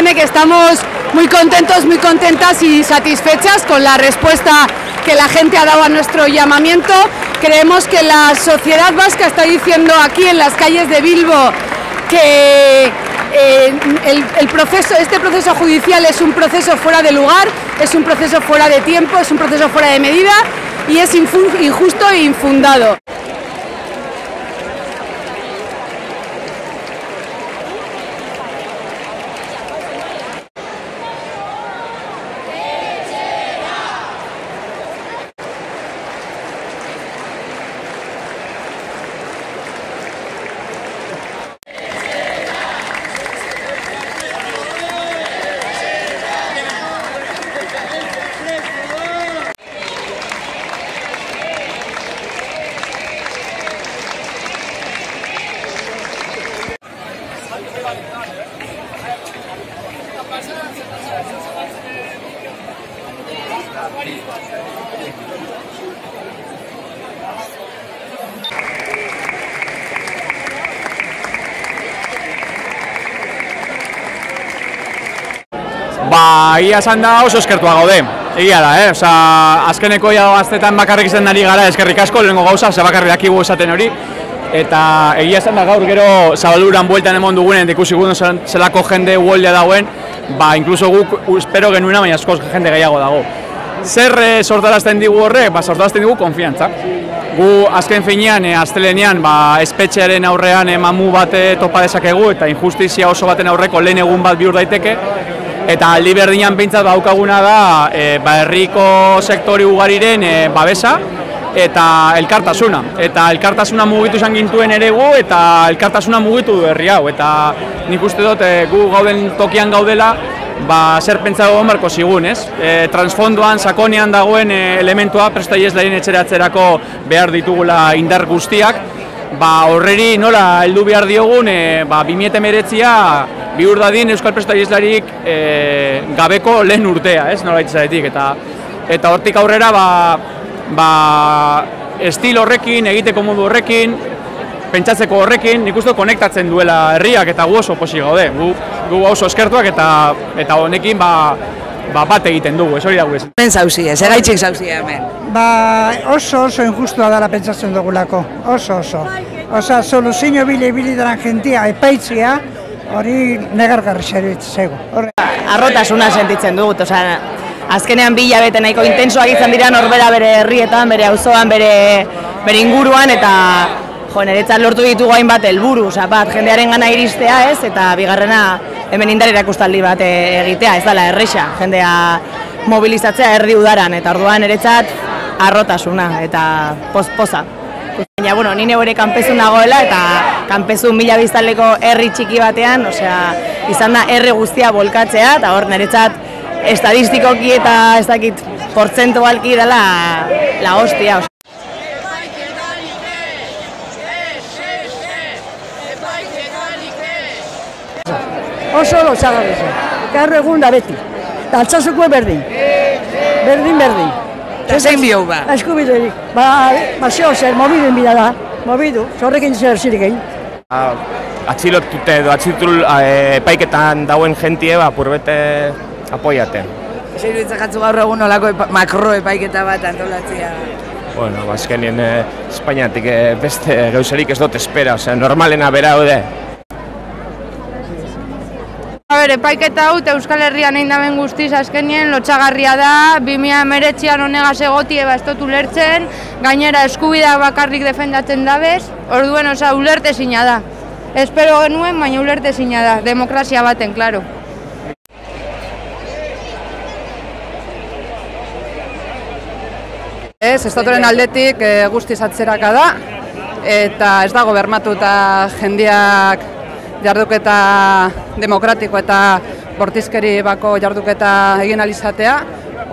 ASKENEK estamos muy contentos, muy contentas y satisfechas con la respuesta que la gente ha dado a nuestro llamamiento. Creemos que la sociedad vasca está diciendo aquí en las calles de Bilbo que este proceso judicial es un proceso fuera de lugar, es un proceso fuera de tiempo, es un proceso fuera de medida y es injusto e infundado. Egia esan da oso eskertua gaude, egia da, azkeneko gaztetan bakarrik izan ari gara, eskerrik asko, lehenengo gauza, ze bakarrik dakigu esaten hori, eta egia esan da gaur gero Zabalduran bueltan emon dugunen, ikusi gudun zelako jende hueldia dagoen, inkluso guk espero genuena, baina askoz jende gehiago dago. Zer sortarazten digu horrek? Sortarazten digu konfiantza. Gu azken finean, astelenean, espetxearen aurrean mamu bat topa dezakegu eta injustizia oso baten aurreko lehen egun bat bihur daiteke. Eta aldi berdinan behintzat daukaguna da herriko sektore ugariren babesa eta elkartasuna. Eta elkartasuna mugitu izan gintuen ere gu eta elkartasuna mugitu du herri hau. Eta nik uste dut gu gauden tokian gaudela zer pentsago gomarko zigun, ez? Transfondoan, sakonean dagoen elementua prestaiezlarien etxeratzerako behar ditugula indar guztiak. Horreri nola heldu behar diogun 2019 bihur dadin Euskal Prestaiezlarik gabeko lehen urtea, ez? Nola itzaretik, eta hortik aurrera estil horrekin, egiteko modu horrekin, pentsatzeko horrekin, nik uste konektatzen duela herriak eta gu oso posi gaude. Gu oso eskertuak eta honekin bat egiten dugu, ez hori dago ez. Hemen zauzie, segaitxik zauzie hemen. Oso injustua dela pentsatzen dugulako, oso. Osa, soluzio bili daran jentia epaitzia, hori negargarri zego. Arrotasuna sentitzen dugut, azkenean bi hilabete nahiko intensoak izan dira norbera bere herrietan, bere auzoan, bere inguruan, eta niretzat lortu ditugu hainbat helburu, bat jendearen gana iristea ez, eta bigarrena hemen indar erakustaldi bat egitea, ez dela erresa, jendea mobilizatzea herri udaran, eta orduan niretzat arrotasuna eta poza. Baina, ni neure kanpezun nagoela eta kanpezun 1000 biztanleko herri txiki batean, izan da herri guztia bolkatzea, eta hor niretzat estadistikoki eta ez dakit portzentualki dela la hostia. Oso lozagarri zen, gaur egun da beti, eta altzazukue berdin. Eta zein bihau ba? Eskubiderik, zeo zer, mobiduen bida da, mobidu, zorrekin zer zirik egin. Atxilotute edo atxilotu epaiketan dauen jentie, purbete apoiate. Zer iruditzakatzu gaur egun olako makro epaiketa bat antolatzea? Bueno, azkenien Espainiatik beste gauzerik ez dut espera, normalena bera haude. Epaiketa hau Euskal Herrian egin daben guztiz azkenien lotxagarria da, 2019an honegaz egoti ez dut ulertzen, gainera eskubideak bakarrik defendatzen dabez, orduen ulertezina da. Espero genuen, baina ulertezina da, demokrazia baten, klaro. Estatuaren aldetik guztiz atzeraka da, eta ez dago bermatuta jendeak jarduketa demokratiko eta bortizkeri bako jarduketa egin alizatea,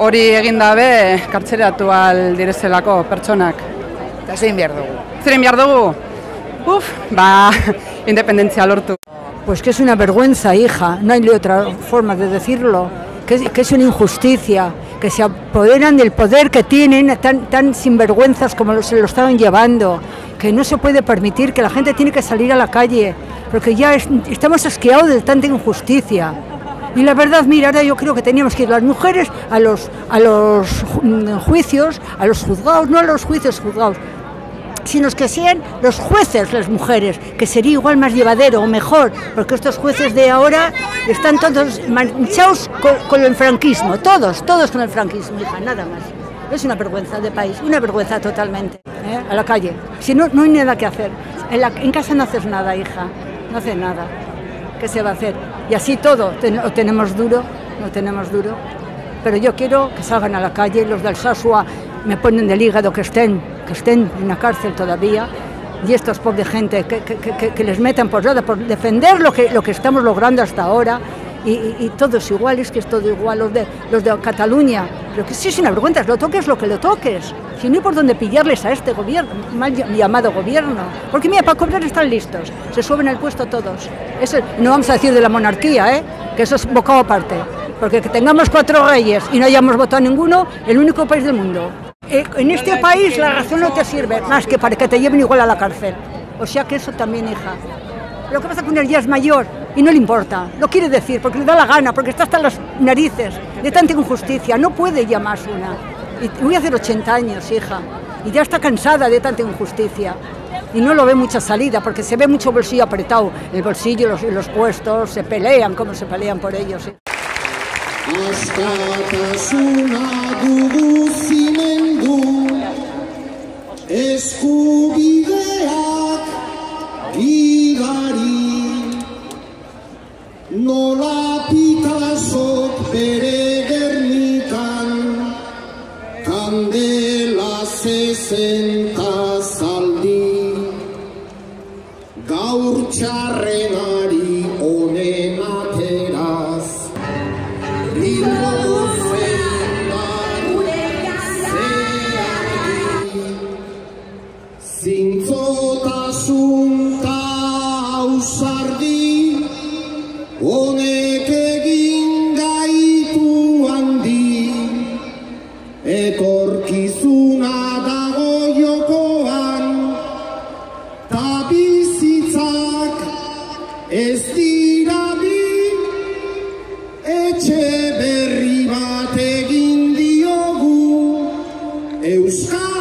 hori egin dabe kartzereatu aldirezelako pertsonak. Eta zein behar dugu? Zein behar dugu? Independentzia lortu. Pues que es una vergüenza, hija, no hay otra forma de decirlo, que es una injusticia, que se apoderan del poder que tienen tan sinvergüenzas como se lo estaban llevando, que no se puede permitir, que la gente tiene que salir a la calle, porque ya estamos asqueados de tanta injusticia. Y la verdad, mira, ahora yo creo que teníamos que ir las mujeres a los juicios, a los juzgados, no a los juicios juzgados, sino que sean los jueces las mujeres, que sería igual más llevadero o mejor, porque estos jueces de ahora están todos manchados con el franquismo, todos con el franquismo, hija, nada más. Es una vergüenza de país, una vergüenza totalmente, a la calle. Si no, no hay nada que hacer. En casa no haces nada, hija, no haces nada. ¿Qué se va a hacer? Y así todo, lo tenemos duro, pero yo quiero que salgan a la calle, los del Sasua me ponen del hígado que estén en la cárcel todavía, y estos pobres gente que les metan por nada, por defender lo que estamos logrando hasta ahora, y todos iguales, que es todo igual, los de Cataluña, lo que sí es una vergüenza, lo toques lo que lo toques, si no hay por dónde pillarles a este gobierno, mal llamado gobierno, porque mira, para cobrar están listos, se suben al puesto todos. Eso, no vamos a decir de la monarquía, que eso es bocado aparte, porque que tengamos 4 reyes y no hayamos votado ninguno, el único país del mundo. En este país la razón no te sirve más que para que te lleven igual a la cárcel, o sea que eso también, hija. Lo que pasa es que él ya es mayor y no le importa, lo quiere decir porque le da la gana, porque está hasta las narices de tanta injusticia, no puede ya más una. Y voy a hacer 80 años, hija, y ya está cansada de tanta injusticia. Y no lo ve mucha salida, porque se ve mucho bolsillo apretado. El bolsillo y los puestos se pelean, como se pelean por ellos. ¿Sí? Nola Picassok bere Gernikan kandela 60 zaldi gaur txarrenari honen ateraz Bilbo zintzotasun ta ausardi honek egin gaitu handi, etorkizuna dago jokoan, ta bizitzak ez dira bi, etxe berri bat egin diogu, Euskal